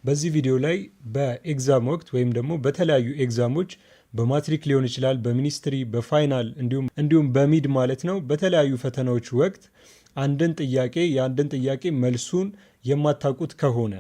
በዚህ ቪዲዮ ላይ በኤግዛም ወቅት ወይም ደግሞ በተለያዩ ኤግዛሞች በማትሪክ ሊሆን ይችላል፣ በሚኒስትሪ፣ በፋይናል እንዲሁም በሚድ ማለት ነው። በተለያዩ ፈተናዎች ወቅት የአንድን ጥያቄ መልሱን የማታውቁት ከሆነ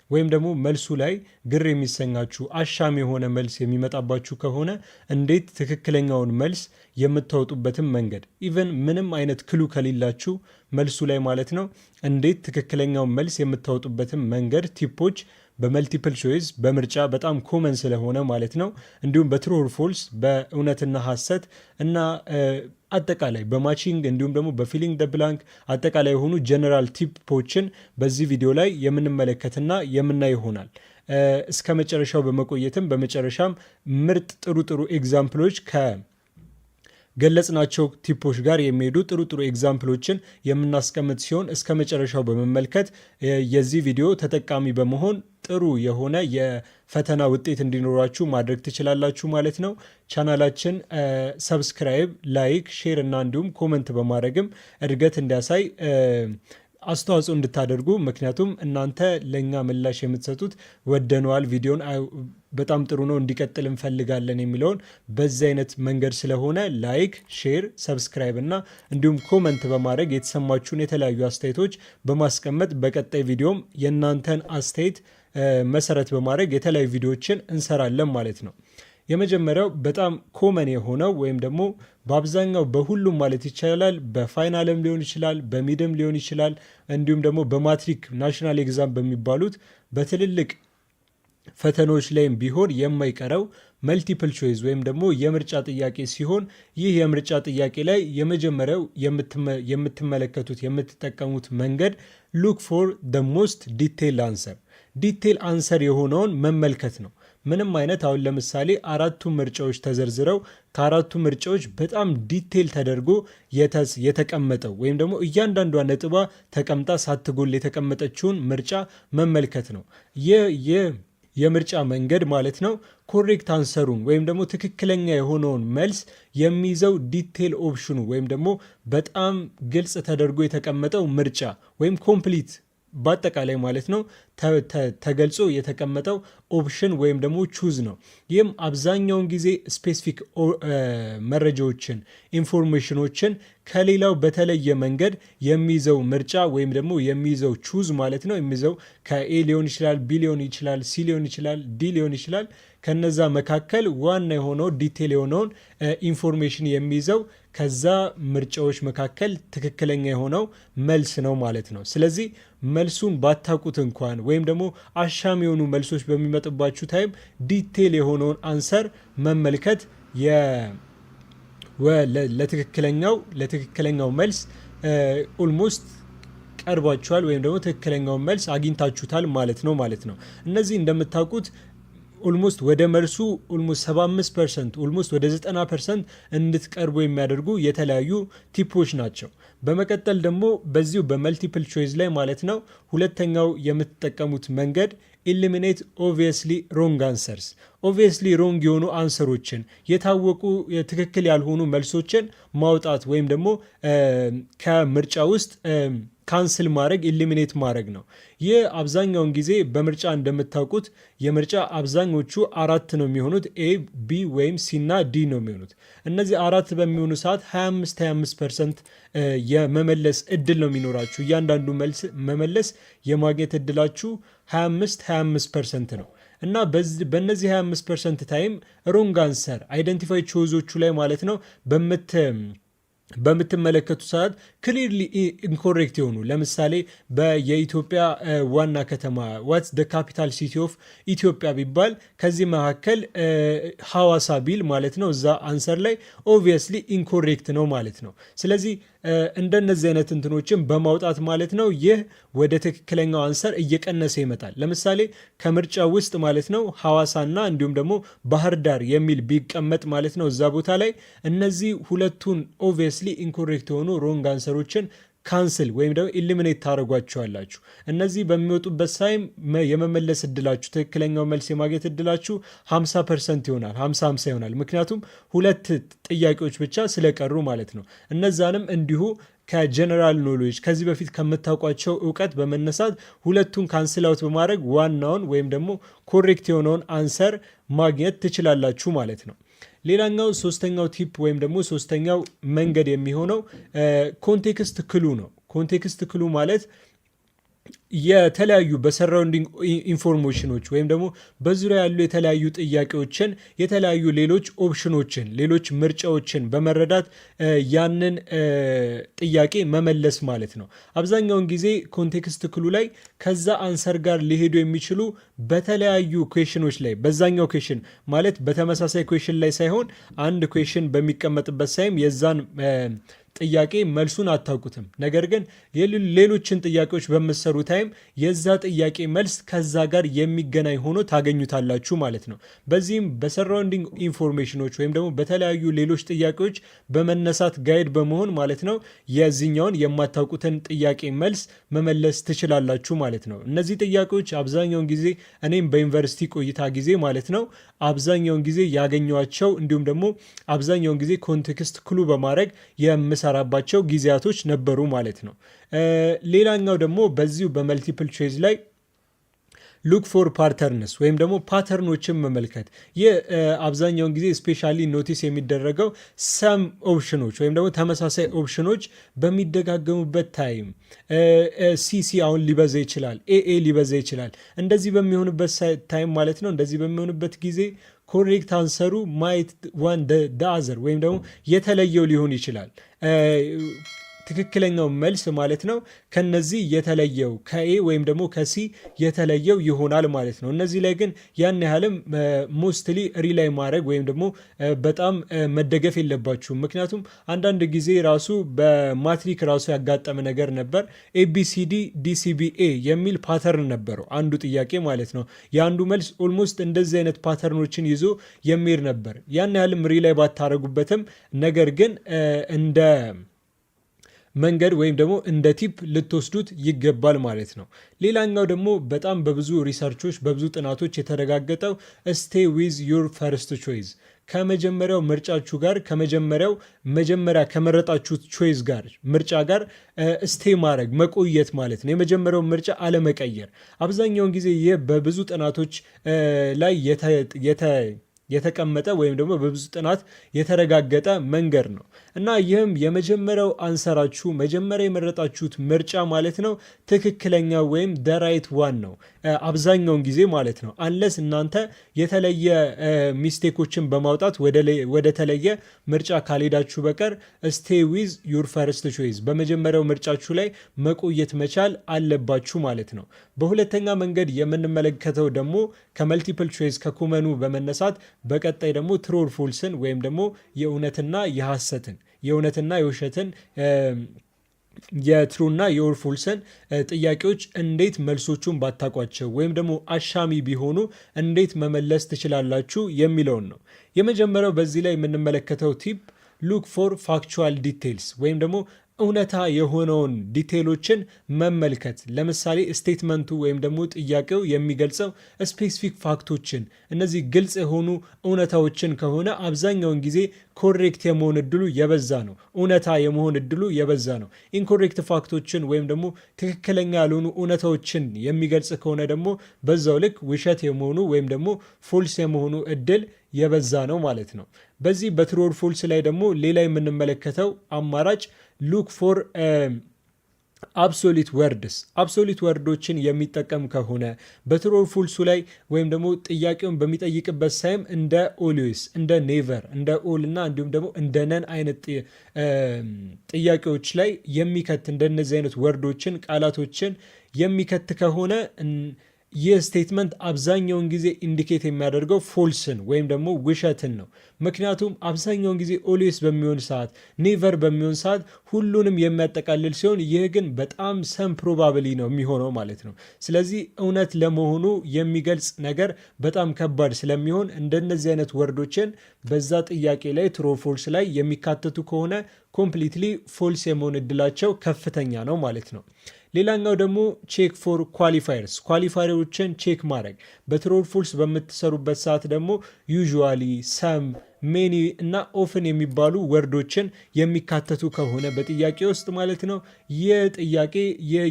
ወይም ደግሞ መልሱ ላይ ግር የሚሰኛችሁ አሻም የሆነ መልስ የሚመጣባችሁ ከሆነ እንዴት ትክክለኛውን መልስ የምታወጡበትን መንገድ ኢቨን ምንም አይነት ክሉ ከሌላችሁ መልሱ ላይ ማለት ነው እንዴት ትክክለኛውን መልስ የምታወጡበትን መንገድ ቲፖች በመልቲፕል ቾይስ በምርጫ በጣም ኮመን ስለሆነ ማለት ነው እንዲሁም በትሩ ኦር ፎልስ በእውነትና ሐሰት እና አጠቃላይ በማቺንግ እንዲሁም ደግሞ በፊሊንግ ደ ብላንክ አጠቃላይ የሆኑ ጀነራል ቲፖችን በዚህ ቪዲዮ ላይ የምንመለከትና የምናይ ይሆናል። እስከ መጨረሻው በመቆየትም በመጨረሻም ምርጥ ጥሩ ኤግዛምፕሎች ገለጽናቸው ቲፖች ጋር የሚሄዱ ጥሩ ኤግዛምፕሎችን የምናስቀምጥ ሲሆን እስከ መጨረሻው በመመልከት የዚህ ቪዲዮ ተጠቃሚ በመሆን ጥሩ የሆነ የፈተና ውጤት እንዲኖራችሁ ማድረግ ትችላላችሁ ማለት ነው። ቻናላችን ሰብስክራይብ፣ ላይክ፣ ሼር እና እንዲሁም ኮመንት በማድረግም እድገት እንዲያሳይ አስተዋጽኦ እንድታደርጉ ምክንያቱም እናንተ ለእኛ ምላሽ የምትሰጡት ወደነዋል ቪዲዮን በጣም ጥሩ ነው እንዲቀጥል እንፈልጋለን የሚለውን በዚህ አይነት መንገድ ስለሆነ ላይክ፣ ሼር፣ ሰብስክራይብ እና እንዲሁም ኮመንት በማድረግ የተሰማችሁን የተለያዩ አስተያየቶች በማስቀመጥ በቀጣይ ቪዲዮም የእናንተን አስተያየት መሰረት በማድረግ የተለያዩ ቪዲዮዎችን እንሰራለን ማለት ነው። የመጀመሪያው በጣም ኮመን የሆነው ወይም ደግሞ በአብዛኛው በሁሉም ማለት ይቻላል በፋይናልም ሊሆን ይችላል፣ በሚድም ሊሆን ይችላል፣ እንዲሁም ደግሞ በማትሪክ ናሽናል ኤግዛም በሚባሉት በትልልቅ ፈተናዎች ላይም ቢሆን የማይቀረው መልቲፕል ቾይስ ወይም ደግሞ የምርጫ ጥያቄ ሲሆን ይህ የምርጫ ጥያቄ ላይ የመጀመሪያው የምትመለከቱት የምትጠቀሙት መንገድ ሉክ ፎር ደ ሞስት ዲቴል አንሰር የሆነውን መመልከት ነው። ምንም አይነት አሁን ለምሳሌ አራቱ ምርጫዎች ተዘርዝረው ከአራቱ ምርጫዎች በጣም ዲቴል ተደርጎ የተቀመጠው ወይም ደግሞ እያንዳንዷ ነጥቧ ተቀምጣ ሳትጎል የተቀመጠችውን ምርጫ መመልከት ነው። የምርጫ መንገድ ማለት ነው ኮሬክት አንሰሩን ወይም ደግሞ ትክክለኛ የሆነውን መልስ የሚይዘው ዲቴል ኦፕሽኑ ወይም ደግሞ በጣም ግልጽ ተደርጎ የተቀመጠው ምርጫ ወይም ኮምፕሊት በአጠቃላይ ማለት ነው ተገልጾ የተቀመጠው ኦፕሽን ወይም ደግሞ ቹዝ ነው። ይህም አብዛኛውን ጊዜ ስፔሲፊክ መረጃዎችን ኢንፎርሜሽኖችን ከሌላው በተለየ መንገድ የሚይዘው ምርጫ ወይም ደግሞ የሚይዘው ቹዝ ማለት ነው የሚይዘው ከኤ ሊሆን ይችላል፣ ቢ ሊሆን ይችላል፣ ሲ ሊሆን ይችላል፣ ዲ ሊሆን ይችላል። ከነዛ መካከል ዋና የሆነው ዲቴል የሆነውን ኢንፎርሜሽን የሚይዘው ከዛ ምርጫዎች መካከል ትክክለኛ የሆነው መልስ ነው ማለት ነው። ስለዚህ መልሱን ባታውቁት እንኳን ወይም ደግሞ አሻም የሆኑ መልሶች በሚመጡባችሁ ታይም ዲቴል የሆነውን አንሰር መመልከት ለትክክለኛው መልስ ኦልሞስት ቀርባችኋል ወይም ደግሞ ትክክለኛውን መልስ አግኝታችሁታል ማለት ነው። እነዚህ እንደምታውቁት ኦልሞስት ወደ መልሱ ኦልሞስት 75% ኦልሞስት ወደ 90% እንድትቀርቡ የሚያደርጉ የተለያዩ ቲፖች ናቸው። በመቀጠል ደግሞ በዚሁ በመልቲፕል ቾይስ ላይ ማለት ነው ሁለተኛው የምትጠቀሙት መንገድ ኢሊሚኔት ኦብቪየስሊ ሮንግ አንሰርስ። ኦብቪየስሊ ሮንግ የሆኑ አንሰሮችን የታወቁ ትክክል ያልሆኑ መልሶችን ማውጣት ወይም ደግሞ ከምርጫ ውስጥ ካንስል ማድረግ ኢሊሚኔት ማድረግ ነው። ይህ አብዛኛውን ጊዜ በምርጫ እንደምታውቁት የምርጫ አብዛኞቹ አራት ነው የሚሆኑት ኤ፣ ቢ ወይም ሲ እና ዲ ነው የሚሆኑት። እነዚህ አራት በሚሆኑ ሰዓት 25% የመመለስ እድል ነው የሚኖራችሁ። እያንዳንዱ መልስ መመለስ የማግኘት እድላችሁ 25% ነው እና በእነዚህ 25% ታይም ሮንግ አንሰር አይደንቲፋይ ቾይዞቹ ላይ ማለት ነው በምትመለከቱ ሰዓት ክሊርሊ ኢንኮሬክት የሆኑ ለምሳሌ የኢትዮጵያ ዋና ከተማ ዋትስ ደ ካፒታል ሲቲ ኦፍ ኢትዮጵያ ቢባል ከዚህ መካከል ሐዋሳ ቢል ማለት ነው እዛ አንሰር ላይ ኦብቪየስሊ ኢንኮሬክት ነው ማለት ነው። ስለዚህ እንደነዚህ አይነት እንትኖችን በማውጣት ማለት ነው ይህ ወደ ትክክለኛው አንሰር እየቀነሰ ይመጣል። ለምሳሌ ከምርጫ ውስጥ ማለት ነው ሐዋሳና እንዲሁም ደግሞ ባህር ዳር የሚል ቢቀመጥ ማለት ነው እዛ ቦታ ላይ እነዚህ ሁለቱን ኦብቪየስሊ ኢንኮሬክት የሆኑ ሮንግ አንሰሮችን ካንስል ወይም ደግሞ ኢሊሚኔት ታደርጓቸዋላችሁ። እነዚህ በሚወጡበት ሳይም የመመለስ እድላችሁ ትክክለኛው መልስ የማግኘት እድላችሁ 50% ይሆናል፣ 50-50 ይሆናል። ምክንያቱም ሁለት ጥያቄዎች ብቻ ስለቀሩ ማለት ነው። እነዛንም እንዲሁ ከጀነራል ኖሌጅ ከዚህ በፊት ከምታውቋቸው እውቀት በመነሳት ሁለቱን ካንስል አውት በማድረግ ዋናውን ወይም ደግሞ ኮሬክት የሆነውን አንሰር ማግኘት ትችላላችሁ ማለት ነው። ሌላኛው ሶስተኛው ቲፕ ወይም ደግሞ ሶስተኛው መንገድ የሚሆነው ኮንቴክስት ክሉ ነው። ኮንቴክስት ክሉ ማለት የተለያዩ በሰራውንዲንግ ኢንፎርሜሽኖች ወይም ደግሞ በዙሪያ ያሉ የተለያዩ ጥያቄዎችን የተለያዩ ሌሎች ኦፕሽኖችን ሌሎች ምርጫዎችን በመረዳት ያንን ጥያቄ መመለስ ማለት ነው። አብዛኛውን ጊዜ ኮንቴክስት ክሉ ላይ ከዛ አንሰር ጋር ሊሄዱ የሚችሉ በተለያዩ ኩዌሽኖች ላይ በዛኛው ኩዌሽን ማለት በተመሳሳይ ኩዌሽን ላይ ሳይሆን አንድ ኩዌሽን በሚቀመጥበት ሳይም የዛን ጥያቄ መልሱን አታውቁትም። ነገር ግን ሌሎችን ጥያቄዎች በምትሰሩ ታይም የዛ ጥያቄ መልስ ከዛ ጋር የሚገናኝ ሆኖ ታገኙታላችሁ ማለት ነው። በዚህም በሰራውንዲንግ ኢንፎርሜሽኖች ወይም ደግሞ በተለያዩ ሌሎች ጥያቄዎች በመነሳት ጋይድ በመሆን ማለት ነው የዚህኛውን የማታውቁትን ጥያቄ መልስ መመለስ ትችላላችሁ ማለት ነው። እነዚህ ጥያቄዎች አብዛኛውን ጊዜ እኔም በዩኒቨርሲቲ ቆይታ ጊዜ ማለት ነው አብዛኛውን ጊዜ ያገኘኋቸው እንዲሁም ደግሞ አብዛኛውን ጊዜ ኮንቴክስት ክሉ በማድረግ የምሰራባቸው ጊዜያቶች ነበሩ ማለት ነው። ሌላኛው ደግሞ በዚሁ በመልቲፕል ቾይስ ላይ ሉክ ፎር ፓተርንስ ወይም ደግሞ ፓተርኖችን መመልከት። ይህ አብዛኛውን ጊዜ ስፔሻሊ ኖቲስ የሚደረገው ሰም ኦፕሽኖች ወይም ደግሞ ተመሳሳይ ኦፕሽኖች በሚደጋገሙበት ታይም ሲሲ አሁን ሊበዛ ይችላል፣ ኤኤ ሊበዛ ይችላል። እንደዚህ በሚሆንበት ታይም ማለት ነው እንደዚህ በሚሆንበት ጊዜ ኮሬክት አንሰሩ ማይት ዋን ደ አዘር ወይም ደግሞ የተለየው ሊሆን ይችላል። ትክክለኛው መልስ ማለት ነው ከነዚህ የተለየው ከኤ ወይም ደግሞ ከሲ የተለየው ይሆናል ማለት ነው። እነዚህ ላይ ግን ያን ያህልም ሞስትሊ ሪላይ ማድረግ ወይም ደግሞ በጣም መደገፍ የለባችሁም። ምክንያቱም አንዳንድ ጊዜ ራሱ በማትሪክ ራሱ ያጋጠመ ነገር ነበር። ኤቢሲዲ ዲሲቢኤ የሚል ፓተርን ነበረው አንዱ ጥያቄ ማለት ነው። የአንዱ መልስ ኦልሞስት እንደዚህ አይነት ፓተርኖችን ይዞ የሚሄድ ነበር። ያን ያህልም ሪላይ ባታረጉበትም ነገር ግን እንደ መንገድ ወይም ደግሞ እንደ ቲፕ ልትወስዱት ይገባል ማለት ነው። ሌላኛው ደግሞ በጣም በብዙ ሪሰርቾች በብዙ ጥናቶች የተረጋገጠው ስቴይ ዊዝ ዩር ፈርስት ቾይዝ ከመጀመሪያው ምርጫችሁ ጋር መጀመሪያ ከመረጣችሁት ቾይዝ ጋር ምርጫ ጋር ስቴይ ማድረግ መቆየት ማለት ነው። የመጀመሪያው ምርጫ አለመቀየር። አብዛኛውን ጊዜ ይህ በብዙ ጥናቶች ላይ የተቀመጠ ወይም ደግሞ በብዙ ጥናት የተረጋገጠ መንገድ ነው እና ይህም የመጀመሪያው አንሰራችሁ መጀመሪያ የመረጣችሁት ምርጫ ማለት ነው ትክክለኛ ወይም ደራይት ዋን ነው አብዛኛውን ጊዜ ማለት ነው። አንለስ እናንተ የተለየ ሚስቴኮችን በማውጣት ወደ ተለየ ምርጫ ካልሄዳችሁ በቀር ስቴይ ዊዝ ዩር ፈርስት ቾይዝ በመጀመሪያው ምርጫችሁ ላይ መቆየት መቻል አለባችሁ ማለት ነው። በሁለተኛ መንገድ የምንመለከተው ደግሞ ከመልቲፕል ቾይዝ ከኮመኑ በመነሳት በቀጣይ ደግሞ ትሩ ኦር ፎልስን ወይም ደግሞ የእውነትና የሐሰትን የእውነትና የውሸትን የትሩና የኦር ፎልስን ጥያቄዎች እንዴት መልሶቹን ባታቋቸው ወይም ደግሞ አሻሚ ቢሆኑ እንዴት መመለስ ትችላላችሁ የሚለውን ነው። የመጀመሪያው በዚህ ላይ የምንመለከተው ቲፕ ሉክ ፎር ፋክቹዋል ዲቴይልስ ወይም ደግሞ እውነታ የሆነውን ዲቴይሎችን መመልከት። ለምሳሌ ስቴትመንቱ ወይም ደግሞ ጥያቄው የሚገልጸው ስፔሲፊክ ፋክቶችን እነዚህ ግልጽ የሆኑ እውነታዎችን ከሆነ አብዛኛውን ጊዜ ኮሬክት የመሆን እድሉ የበዛ ነው። እውነታ የመሆን እድሉ የበዛ ነው። ኢንኮሬክት ፋክቶችን ወይም ደግሞ ትክክለኛ ያልሆኑ እውነታዎችን የሚገልጽ ከሆነ ደግሞ በዛው ልክ ውሸት የመሆኑ ወይም ደግሞ ፎልስ የመሆኑ እድል የበዛ ነው ማለት ነው። በዚህ በትሩ ኦር ፎልስ ላይ ደግሞ ሌላ የምንመለከተው አማራጭ ሉክ ፎር አብሶሊት ወርድስ አብሶሊት ወርዶችን የሚጠቀም ከሆነ በትሩ ኦር ፎልሱ ላይ ወይም ደግሞ ጥያቄውን በሚጠይቅበት ሳይም እንደ ኦልዌይስ እንደ ኔቨር እንደ ኦል እና እንዲሁም ደግሞ እንደ ነን አይነት ጥያቄዎች ላይ የሚከት እንደነዚህ አይነት ወርዶችን ቃላቶችን የሚከት ከሆነ ይህ ስቴትመንት አብዛኛውን ጊዜ ኢንዲኬት የሚያደርገው ፎልስን ወይም ደግሞ ውሸትን ነው። ምክንያቱም አብዛኛውን ጊዜ ኦልዌስ በሚሆን ሰዓት፣ ኔቨር በሚሆን ሰዓት ሁሉንም የሚያጠቃልል ሲሆን ይህ ግን በጣም ሰም ፕሮባብሊ ነው የሚሆነው ማለት ነው። ስለዚህ እውነት ለመሆኑ የሚገልጽ ነገር በጣም ከባድ ስለሚሆን እንደነዚህ አይነት ወርዶችን በዛ ጥያቄ ላይ ትሩ ኦር ፎልስ ላይ የሚካተቱ ከሆነ ኮምፕሊትሊ ፎልስ የመሆን እድላቸው ከፍተኛ ነው ማለት ነው። ሌላኛው ደግሞ ቼክ ፎር ኳሊፋየርስ፣ ኳሊፋየሮችን ቼክ ማድረግ በትሩ ኦር ፎልስ በምትሰሩበት ሰዓት ደግሞ ዩዥዋሊ፣ ሰም፣ ሜኒ እና ኦፍን የሚባሉ ወርዶችን የሚካተቱ ከሆነ በጥያቄ ውስጥ ማለት ነው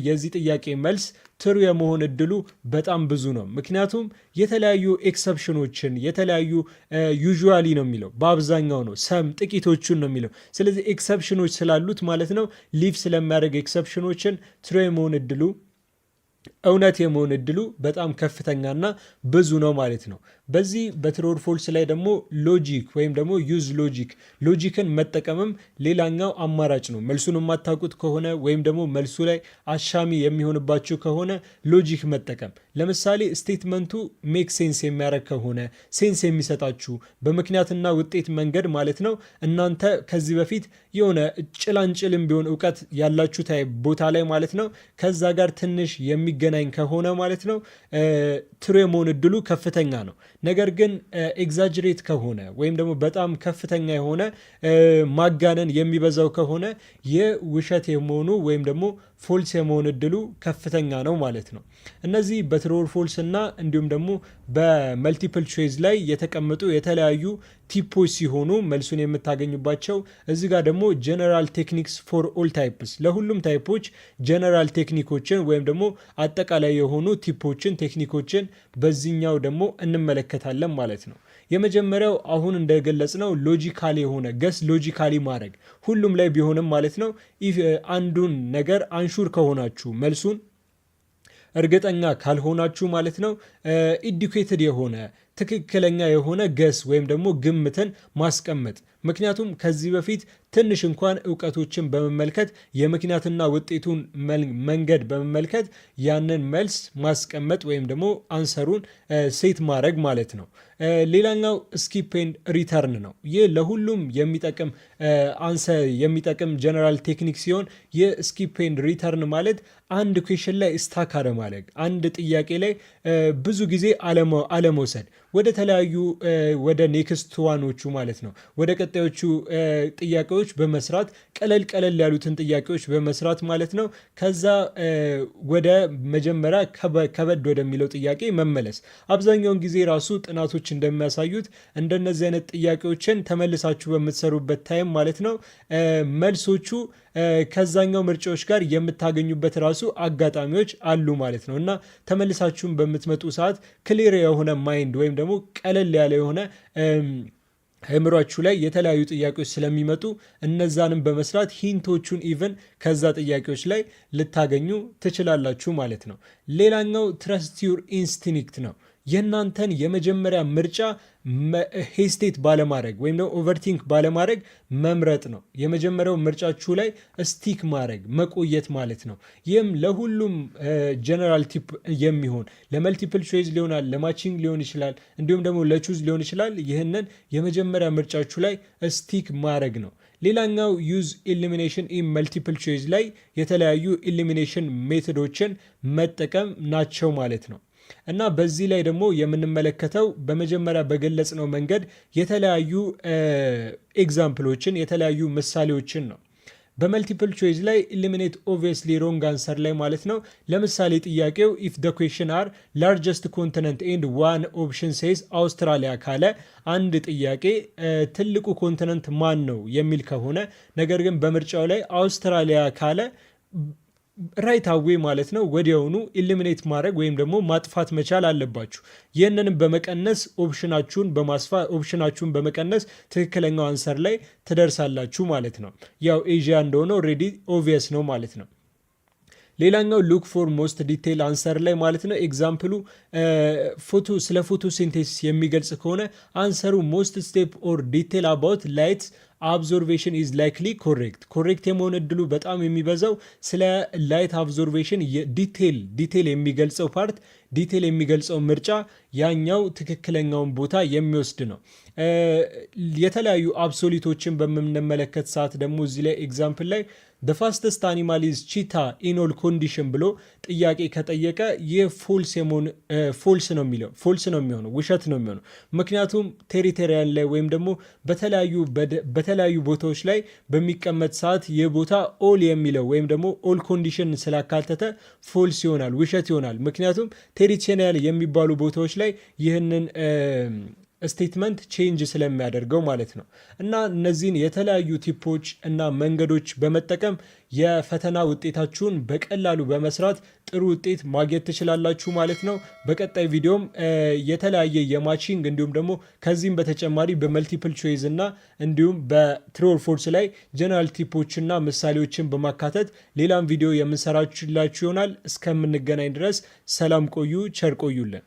የዚህ ጥያቄ መልስ ትሩ የመሆን እድሉ በጣም ብዙ ነው። ምክንያቱም የተለያዩ ኤክሰፕሽኖችን የተለያዩ ዩዥዋሊ ነው የሚለው በአብዛኛው ነው፣ ሰም ጥቂቶቹን ነው የሚለው። ስለዚህ ኤክሰፕሽኖች ስላሉት ማለት ነው ሊቭ ስለሚያደርግ ኤክሰፕሽኖችን ትሩ የመሆን እድሉ እውነት የመሆን እድሉ በጣም ከፍተኛና ብዙ ነው ማለት ነው። በዚህ በትሩ ኦር ፎልስ ላይ ደግሞ ሎጂክ ወይም ደግሞ ዩዝ ሎጂክን መጠቀምም ሌላኛው አማራጭ ነው። መልሱን የማታውቁት ከሆነ ወይም ደግሞ መልሱ ላይ አሻሚ የሚሆንባችሁ ከሆነ ሎጂክ መጠቀም። ለምሳሌ ስቴትመንቱ ሜክ ሴንስ የሚያደርግ ከሆነ ሴንስ የሚሰጣችሁ በምክንያትና ውጤት መንገድ ማለት ነው። እናንተ ከዚህ በፊት የሆነ ጭላንጭልም ቢሆን እውቀት ያላችሁ ቦታ ላይ ማለት ነው ከዛ ጋር ትንሽ የሚገናኝ ከሆነ ማለት ነው ትሩ የመሆን እድሉ ከፍተኛ ነው። ነገር ግን ኤግዛጅሬት ከሆነ ወይም ደግሞ በጣም ከፍተኛ የሆነ ማጋነን የሚበዛው ከሆነ የውሸት የመሆኑ ወይም ደግሞ ፎልስ የመሆን እድሉ ከፍተኛ ነው ማለት ነው። እነዚህ በትሩ ኦር ፎልስ እና እንዲሁም ደግሞ በመልቲፕል ቾይስ ላይ የተቀመጡ የተለያዩ ቲፖች ሲሆኑ መልሱን የምታገኙባቸው እዚህ ጋር ደግሞ ጀነራል ቴክኒክስ ፎር ኦል ታይፕስ፣ ለሁሉም ታይፖች ጀነራል ቴክኒኮችን ወይም ደግሞ አጠቃላይ የሆኑ ቲፖችን ቴክኒኮችን በዚህኛው ደግሞ እንመለከታለን ማለት ነው። የመጀመሪያው አሁን እንደገለጽ ነው ሎጂካሊ የሆነ ገስ ሎጂካሊ ማድረግ ሁሉም ላይ ቢሆንም ማለት ነው አንዱን ነገር አንሹር ከሆናችሁ መልሱን እርግጠኛ ካልሆናችሁ ማለት ነው ኢዱኬትድ የሆነ ትክክለኛ የሆነ ገስ ወይም ደግሞ ግምትን ማስቀመጥ። ምክንያቱም ከዚህ በፊት ትንሽ እንኳን እውቀቶችን በመመልከት የምክንያትና ውጤቱን መንገድ በመመልከት ያንን መልስ ማስቀመጥ ወይም ደግሞ አንሰሩን ሴት ማድረግ ማለት ነው። ሌላኛው ስኪፕ ኤንድ ሪተርን ነው። ይህ ለሁሉም የሚጠቅም ጀነራል ቴክኒክ ሲሆን ይህ ስኪፕ ኤንድ ሪተርን ማለት አንድ ኩዌሽን ላይ ስታክ አለማድረግ፣ አንድ ጥያቄ ላይ ብዙ ጊዜ አለመውሰድ፣ ወደ ተለያዩ ወደ ኔክስት ዋኖቹ ማለት ነው ወደ ቀጣዮቹ ጥያቄዎች በመስራት ቀለል ያሉትን ጥያቄዎች በመስራት ማለት ነው ከዛ ወደ መጀመሪያ ከበድ ወደሚለው ጥያቄ መመለስ። አብዛኛውን ጊዜ ራሱ ጥናቶች እንደሚያሳዩት እንደነዚህ አይነት ጥያቄዎችን ተመልሳችሁ በምትሰሩበት ታይም ማለት ነው መልሶቹ ከዛኛው ምርጫዎች ጋር የምታገኙበት ራሱ አጋጣሚዎች አሉ ማለት ነው። እና ተመልሳችሁን በምትመጡ ሰዓት ክሊር የሆነ ማይንድ ወይም ደግሞ ቀለል ያለ የሆነ አእምሯችሁ ላይ የተለያዩ ጥያቄዎች ስለሚመጡ እነዛንም በመስራት ሂንቶቹን ኢቨን ከዛ ጥያቄዎች ላይ ልታገኙ ትችላላችሁ ማለት ነው። ሌላኛው ትረስት ዩር ኢንስቲንክት ነው። የእናንተን የመጀመሪያ ምርጫ ሄስቴት ባለማድረግ ወይም ደግሞ ኦቨርቲንክ ባለማድረግ መምረጥ ነው። የመጀመሪያው ምርጫችሁ ላይ ስቲክ ማድረግ መቆየት ማለት ነው። ይህም ለሁሉም ጀነራል ቲፕ የሚሆን ለመልቲፕል ቾይስ ሊሆናል፣ ለማቺንግ ሊሆን ይችላል፣ እንዲሁም ደግሞ ለቹዝ ሊሆን ይችላል። ይህንን የመጀመሪያ ምርጫችሁ ላይ ስቲክ ማድረግ ነው። ሌላኛው ዩዝ ኢሊሚኔሽን ኢን መልቲፕል ቾይስ ላይ የተለያዩ ኢሊሚኔሽን ሜቶዶችን መጠቀም ናቸው ማለት ነው። እና በዚህ ላይ ደግሞ የምንመለከተው በመጀመሪያ በገለጽነው መንገድ የተለያዩ ኤግዛምፕሎችን የተለያዩ ምሳሌዎችን ነው። በመልቲፕል ቾይስ ላይ ኢሊሚኔት ኦብቪየስሊ ሮንግ አንሰር ላይ ማለት ነው። ለምሳሌ ጥያቄው ኢፍ ደ ኩዌሽን አር ላርጀስት ኮንቲነንት ኤንድ ዋን ኦፕሽን ሴይዝ አውስትራሊያ ካለ አንድ ጥያቄ ትልቁ ኮንቲነንት ማን ነው የሚል ከሆነ ነገር ግን በምርጫው ላይ አውስትራሊያ ካለ ራይት አዌይ ማለት ነው ወዲያውኑ ኢሊሚኔት ማድረግ ወይም ደግሞ ማጥፋት መቻል አለባችሁ። ይህንንም በመቀነስ ኦፕሽናችሁን በመቀነስ ትክክለኛው አንሰር ላይ ትደርሳላችሁ ማለት ነው። ያው ኤዥያ እንደሆነ ኦልሬዲ ኦብቪየስ ነው ማለት ነው። ሌላኛው ሉክ ፎር ሞስት ዲቴይል አንሰር ላይ ማለት ነው ኤግዛምፕሉ ስለ ፎቶሲንቴሲስ የሚገልጽ ከሆነ አንሰሩ ሞስት ስቴፕ ኦር ዲቴይል አባውት ላይት አብዞርቬሽን ኢዝ ላይክሊ ኮሬክት የመሆን እድሉ በጣም የሚበዛው ስለ ላይት አብዞርቬሽን ዲቴይል የሚገልጸው ፓርት ዲቴል የሚገልጸው ምርጫ ያኛው ትክክለኛውን ቦታ የሚወስድ ነው። የተለያዩ አብሶሊቶችን በምንመለከት ሰዓት ደግሞ እዚህ ላይ ኤግዛምፕል ላይ the fastest animal is cheetah in all condition ብሎ ጥያቄ ከጠየቀ ይህ ፎልስ ነው የሚሆነው፣ ውሸት ነው የሚሆነው። ምክንያቱም ቴሪቶሪያል ላይ ወይም ደግሞ በተለያዩ ቦታዎች ላይ በሚቀመጥ ሰዓት ይህ ቦታ ኦል የሚለው ወይም ደግሞ ኦል ኮንዲሽን ስላካተተ ፎልስ ይሆናል፣ ውሸት ይሆናል። ምክንያቱም ቴሪቶሪያል የሚባሉ ቦታዎች ላይ ይህንን ስቴትመንት ቼንጅ ስለሚያደርገው ማለት ነው። እና እነዚህን የተለያዩ ቲፖች እና መንገዶች በመጠቀም የፈተና ውጤታችሁን በቀላሉ በመስራት ጥሩ ውጤት ማግኘት ትችላላችሁ ማለት ነው። በቀጣይ ቪዲዮም የተለያየ የማቺንግ እንዲሁም ደግሞ ከዚህም በተጨማሪ በመልቲፕል ቾይዝ እና እንዲሁም በትሩ ኦር ፎልስ ላይ ጀነራል ቲፖችና ምሳሌዎችን በማካተት ሌላም ቪዲዮ የምንሰራችላችሁ ይሆናል። እስከምንገናኝ ድረስ ሰላም ቆዩ፣ ቸር ቆዩልን።